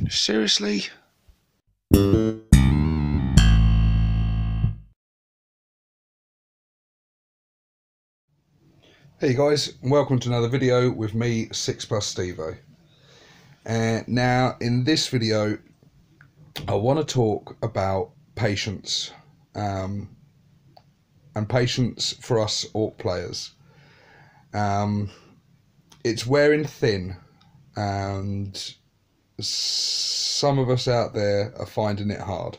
Seriously? Hey guys, welcome to another video with me, 6+ Stevo. Now in this video I want to talk about patience, and patience for us Orc players. It's wearing thin, and some of us out there are finding it hard.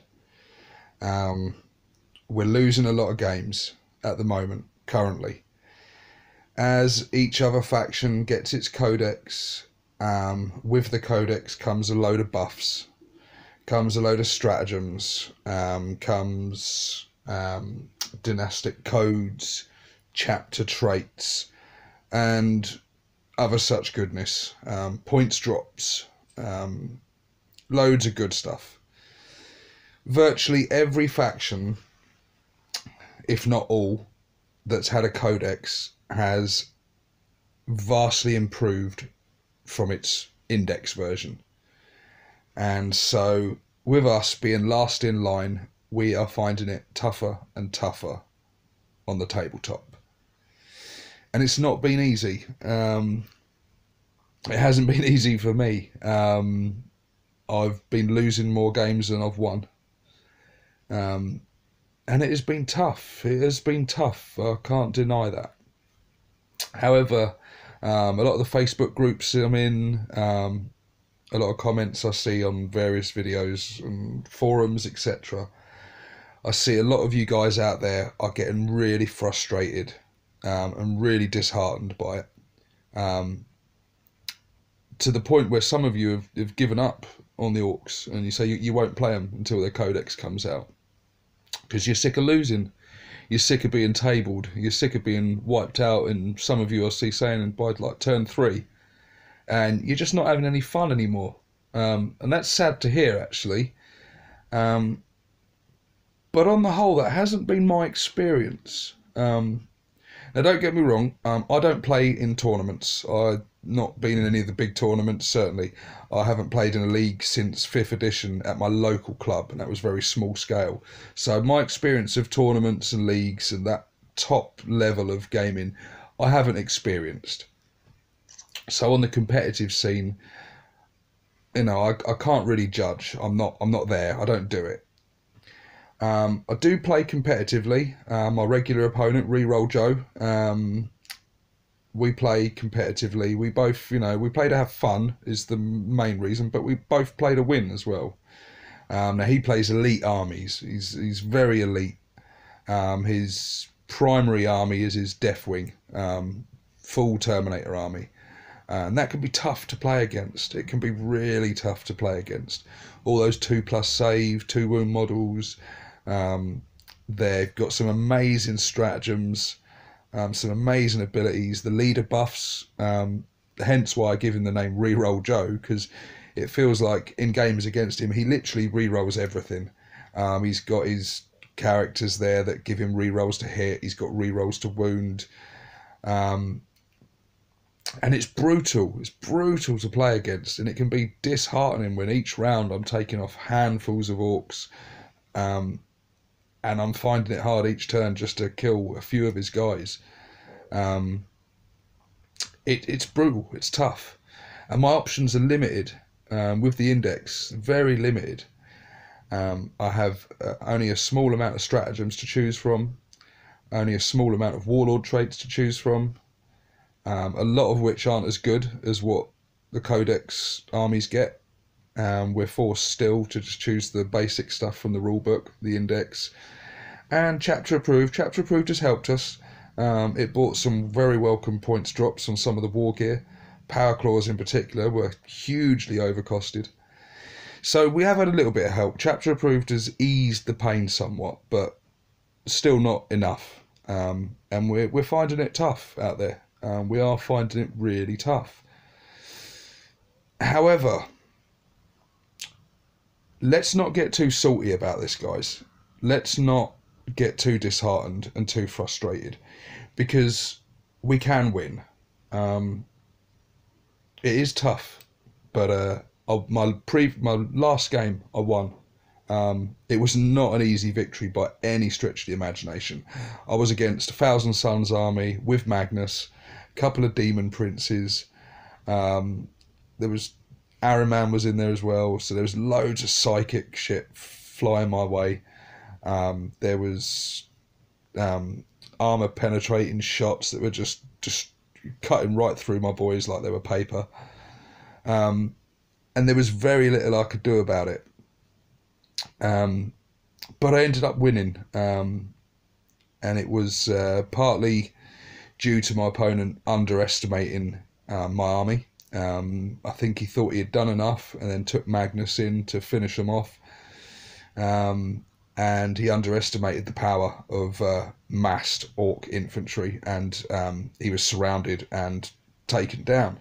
We're losing a lot of games at the moment, currently, as each other faction gets its codex. With the codex comes a load of buffs, comes a load of stratagems, comes dynastic codes, chapter traits, and other such goodness, points drops, loads of good stuff. Virtually every faction, if not all, that's had a codex has vastly improved from its index version. And so with us being last in line, we are finding it tougher and tougher on the tabletop. And it's not been easy. It hasn't been easy for me. I've been losing more games than I've won. And it has been tough. It has been tough. I can't deny that. However, a lot of the Facebook groups I'm in, a lot of comments I see on various videos and forums, etc. I see a lot of you guys out there are getting really frustrated and really disheartened by it, to the point where some of you have given up on the Orcs, and you say you won't play them until their codex comes out because you're sick of losing. You're sick of being tabled. You're sick of being wiped out. And some of you I see saying by like turn 3, and you're just not having any fun anymore. And that's sad to hear, actually. But on the whole, that hasn't been my experience. Now, don't get me wrong. I don't play in tournaments. I've not been in any of the big tournaments, certainly. I haven't played in a league since 5th edition at my local club, and that was very small scale. So my experience of tournaments and leagues and that top level of gaming, I haven't experienced. So on the competitive scene, you know, I can't really judge. I'm not there. I don't do it. I do play competitively. My regular opponent, Reroll Joe, we play competitively. We both, we play to have fun is the main reason, but we both play to win as well. Now he plays elite armies. He's very elite. His primary army is his Deathwing, full Terminator army. And that can be tough to play against. It can be really tough to play against. All those 2+ save, 2 wound models. They've got some amazing stratagems, some amazing abilities. The leader buffs, hence why I give him the name Reroll Joe, because it feels like in games against him, he literally rerolls everything. He's got his characters there that give him rerolls to hit. He's got rerolls to wound. And it's brutal. It's brutal to play against, and it can be disheartening when each round I'm taking off handfuls of Orcs, and I'm finding it hard each turn just to kill a few of his guys. It's brutal. It's tough, and my options are limited with the index. Very limited. I have only a small amount of stratagems to choose from, only a small amount of warlord traits to choose from. A lot of which aren't as good as what the Codex armies get. We're forced still to just choose the basic stuff from the rulebook, the index, and chapter approved. Chapter approved has helped us. It bought some very welcome points drops on some of the war gear. Power claws in particular were hugely overcosted. So we have had a little bit of help. Chapter approved has eased the pain somewhat, but still not enough. And we're finding it tough out there. We are finding it really tough. However, let's not get too salty about this, guys. Let's not get too disheartened and too frustrated, because we can win. It is tough, but My last game I won. It was not an easy victory by any stretch of the imagination. I was against a Thousand Suns army with Magnus, a couple of demon princes. There was Araman was in there as well, so there was loads of psychic shit flying my way. There was armor penetrating shots that were just cutting right through my boys like they were paper. And there was very little I could do about it. But I ended up winning, and it was partly due to my opponent underestimating my army. I think he thought he had done enough and then took Magnus in to finish them off. And he underestimated the power of massed orc infantry, and he was surrounded and taken down.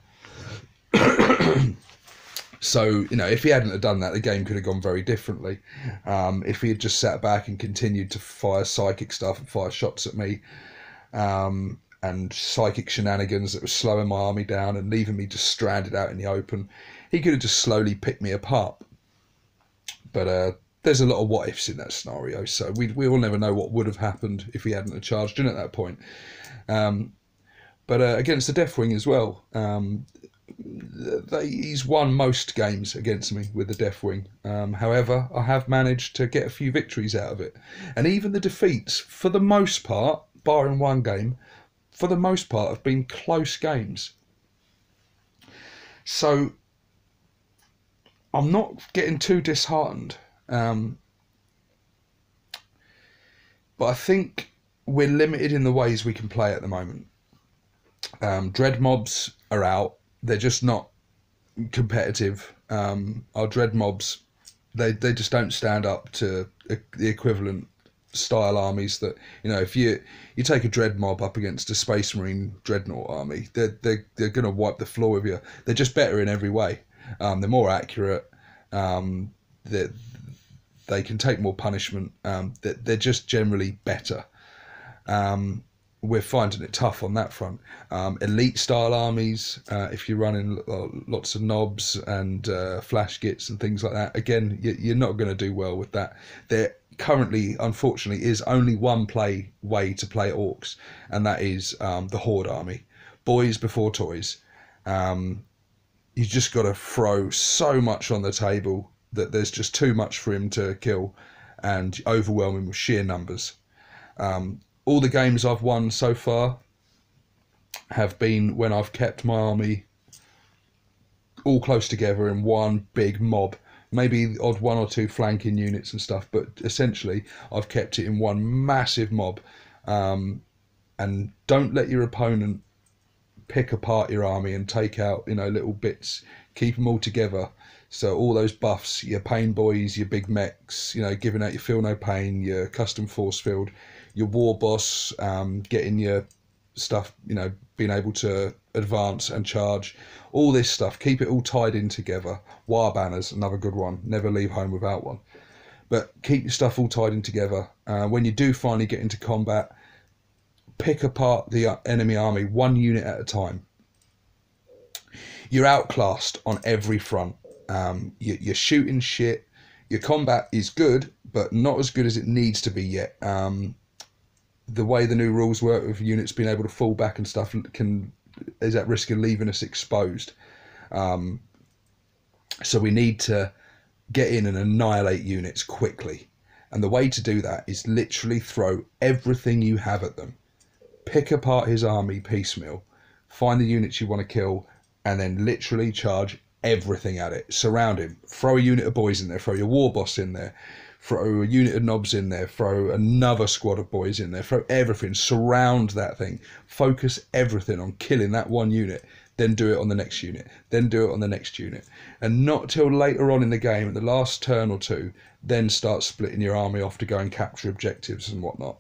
So, if he hadn't have done that, the game could have gone very differently. If he had just sat back and continued to fire psychic stuff and fire shots at me, and psychic shenanigans that was slowing my army down and leaving me just stranded out in the open, he could have just slowly picked me apart. But there's a lot of what ifs in that scenario, so we will never know what would have happened if he hadn't have charged in at that point. But against the Deathwing as well, he's won most games against me with the Deathwing. However, I have managed to get a few victories out of it, and even the defeats, for the most part, barring one game, for the most part have been close games. So I'm not getting too disheartened, but I think we're limited in the ways we can play at the moment. Dread mobs are out. They're just not competitive. Our dread mobs, they just don't stand up to the equivalent style armies that, if you take a dread mob up against a Space Marine dreadnought army, they're going to wipe the floor with you. They're just better in every way. They're more accurate. They can take more punishment. They're just generally better. We're finding it tough on that front. Elite style armies, if you're running lots of knobs and flash gits and things like that, again, you're not going to do well with that. There currently, unfortunately, is only one way to play orcs, and that is the Horde army. Boys before toys. You just got to throw so much on the table that there's just too much for him to kill, and overwhelm him with sheer numbers. All the games I've won so far have been when I've kept my army all close together in one big mob. Maybe the odd one or two flanking units and stuff, but essentially I've kept it in one massive mob. And don't let your opponent pick apart your army and take out, little bits. Keep them all together. So all those buffs, your pain boys, your big mechs, giving out your feel no pain, your custom force field, your war boss, getting your stuff, being able to advance and charge, all this stuff, keep it all tied in together. War banners, another good one, never leave home without one. But keep your stuff all tied in together. When you do finally get into combat, pick apart the enemy army one unit at a time. You're outclassed on every front. You're shooting shit. Your combat is good, but not as good as it needs to be yet. The way the new rules work with units being able to fall back and stuff is at risk of leaving us exposed. So we need to get in and annihilate units quickly. And the way to do that is literally throw everything you have at them. Pick apart his army piecemeal. Find the units you want to kill, and then literally charge everything at it. Surround him. Throw a unit of boys in there. Throw your war boss in there. Throw a unit of knobs in there. Throw another squad of boys in there. Throw everything. Surround that thing. Focus everything on killing that one unit. Then do it on the next unit. Then do it on the next unit. And not till later on in the game, in the last turn or two, then start splitting your army off to go and capture objectives and whatnot.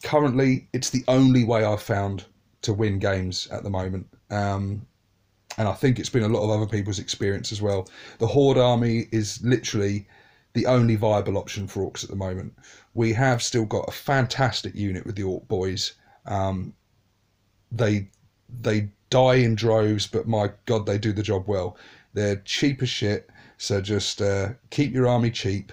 Currently, it's the only way I've found to win games at the moment. And I think it's been a lot of other people's experience as well. The Horde army is literally the only viable option for orcs at the moment. We have still got a fantastic unit with the orc boys. They die in droves, but my god, they do the job well. They're cheap as shit, so just keep your army cheap.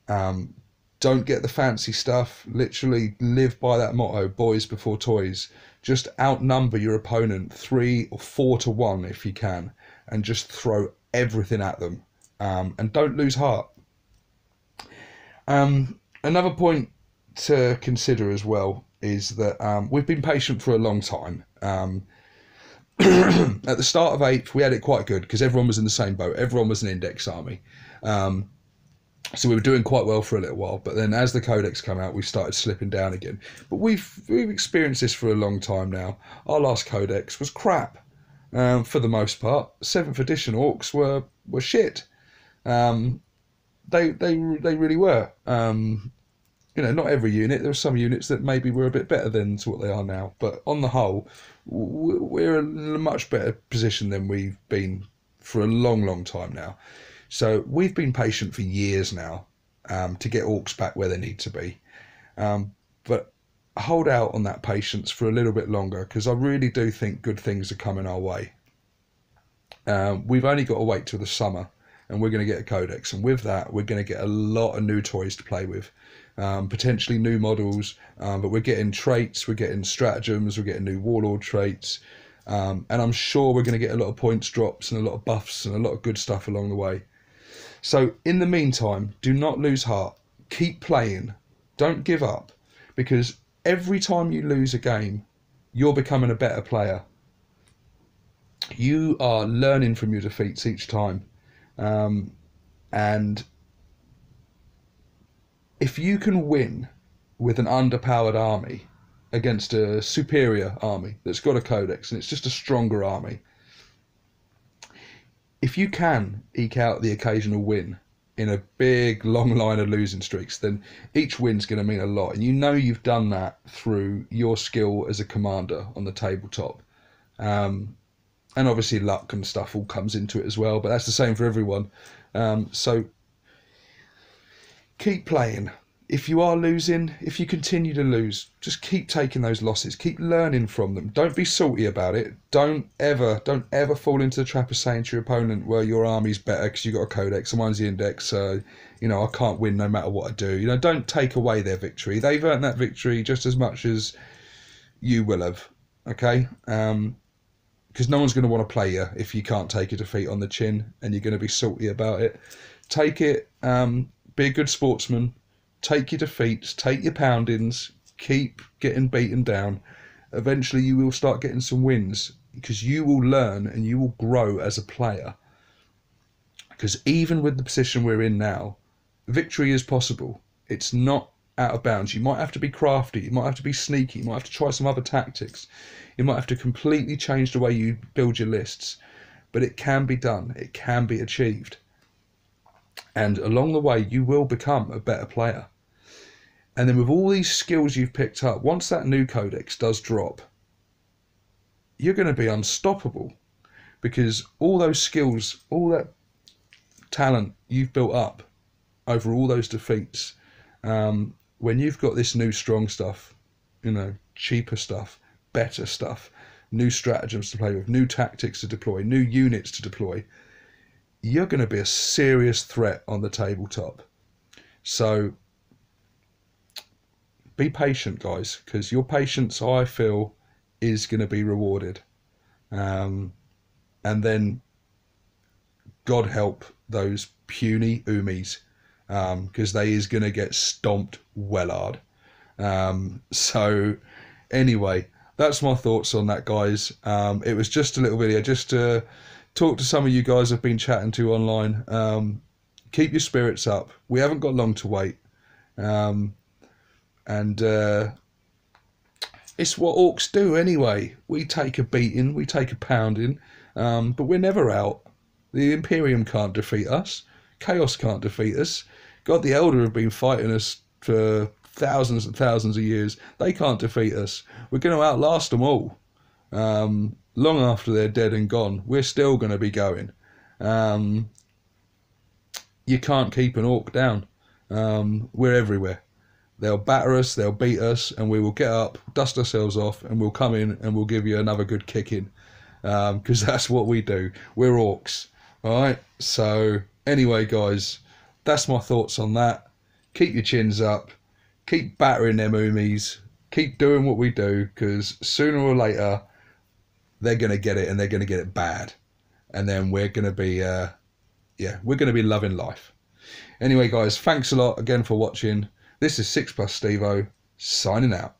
Don't get the fancy stuff. Literally live by that motto, boys before toys. Just outnumber your opponent 3 or 4 to 1 if you can, and just throw everything at them. And don't lose heart. Another point to consider as well is that we've been patient for a long time. At the start of 8th, we had it quite good because everyone was in the same boat. Everyone was an index army. So we were doing quite well for a little while, but then as the Codex came out, we started slipping down again. But we've experienced this for a long time now. Our last Codex was crap, for the most part. 7th edition orcs were shit. They really were. You know, not every unit. There were some units that maybe were a bit better than to what they are now, but on the whole, we're in a much better position than we've been for a long time now. So we've been patient for years now to get orcs back where they need to be. But hold out on that patience for a little bit longer, because I really do think good things are coming our way. We've only got to wait till the summer and we're going to get a Codex. And with that, we're going to get a lot of new toys to play with. Potentially new models, but we're getting traits, we're getting stratagems, we're getting new warlord traits. And I'm sure we're going to get a lot of points drops and a lot of buffs and a lot of good stuff along the way. So in the meantime, do not lose heart. Keep playing. Don't give up, because every time you lose a game, you're becoming a better player. You are learning from your defeats each time. And if you can win with an underpowered army against a superior army that's got a Codex and it's just a stronger army, if you can eke out the occasional win in a big long line of losing streaks, then each win's going to mean a lot. And you know you've done that through your skill as a commander on the tabletop. And obviously luck and stuff all comes into it as well, but that's the same for everyone. So keep playing. If you are losing, if you continue to lose, just keep taking those losses. Keep learning from them. Don't be salty about it. Don't ever fall into the trap of saying to your opponent, well, your army's better because you got a Codex and mine's the index, so, you know, I can't win no matter what I do. You know, don't take away their victory. They've earned that victory just as much as you will have, okay? Because no one's going to want to play you if you can't take a defeat on the chin and you're going to be salty about it. Take it, be a good sportsman. Take your defeats, take your poundings, keep getting beaten down. Eventually you will start getting some wins, because you will learn and you will grow as a player. Because even with the position we're in now, victory is possible. It's not out of bounds. You might have to be crafty, you might have to be sneaky, you might have to try some other tactics. You might have to completely change the way you build your lists. But it can be done, it can be achieved. And along the way you will become a better player. And then with all these skills you've picked up, once that new Codex does drop, you're going to be unstoppable, because all those skills, all that talent you've built up over all those defeats, when you've got this new strong stuff, you know, cheaper stuff, better stuff, new stratagems to play with, new tactics to deploy, new units to deploy, you're going to be a serious threat on the tabletop. So be patient, guys, because your patience, I feel, is going to be rewarded. And then God help those puny Umis, because they is going to get stomped well hard. So anyway, that's my thoughts on that, guys. It was just a little video just to talk to some of you guys I've been chatting to online. Keep your spirits up. We haven't got long to wait. And it's what orcs do anyway. We take a beating, we take a pounding, but we're never out. The Imperium can't defeat us. Chaos can't defeat us. God the Elder have been fighting us for thousands and thousands of years. They can't defeat us. We're going to outlast them all. Long after they're dead and gone, we're still going to be going. You can't keep an orc down. We're everywhere. They'll batter us, they'll beat us, and we will get up, dust ourselves off, and we'll come in and we'll give you another good kicking. Because that's what we do. We're orcs. All right. So anyway, guys, that's my thoughts on that. Keep your chins up. Keep battering them armies. Keep doing what we do, because sooner or later they're gonna get it, and they're gonna get it bad, and then we're gonna be we're gonna be loving life. Anyway, guys, thanks a lot again for watching. This is 6 Plus Stevo signing out.